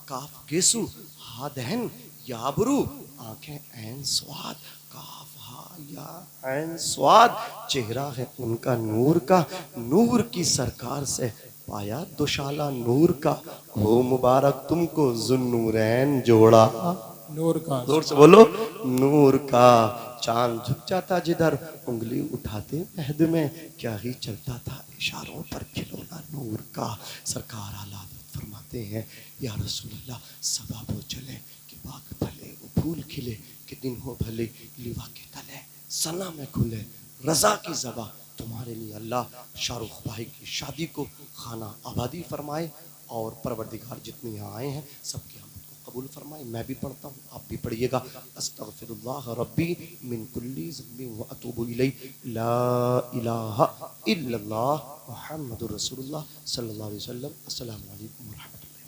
काफ गेसु हा दहन याबरू आंखें ऐन स्वाद, काफ हा या ऐन स्वाद चेहरा है उनका नूर का। नूर की सरकार से पाया दुशाला नूर का, हो मुबारक तुमको जुन्नूरैन जोड़ा। नूर का जोर से बोलो नूर का। चांद झुक जाता जिधर उंगली उठाते महद में, क्या ही चलता था इशारों पर खिलौना नूर का। सरकार आला फरमाते हैं या रसूल अल्लाह, सबा वो चले कि बाग फले वो फूल खिले, कि दिन हो भले लिवा के तले सना में खुले रजा की ज़बा। तुम्हारे लिए अल्लाह शाहरुख भाई की शादी को खाना आबादी फरमाए, और परवरदिगार जितने यहाँ आए हैं सबके हम कबूल फरमाए। मैं भी पढ़ता हूँ, आप भी पढ़िएगा। अस्तगफिरुल्लाह रब्बी मिन कुल्ली ज़म्बिन व अतूबु इलैहि, ला इलाहा इल्लल्लाह मुहम्मदुर रसूलुल्लाह सल्लल्लाहु अलैहि वसल्लम। अस्सलामु अलैकुम व रहमतुल्लाहि।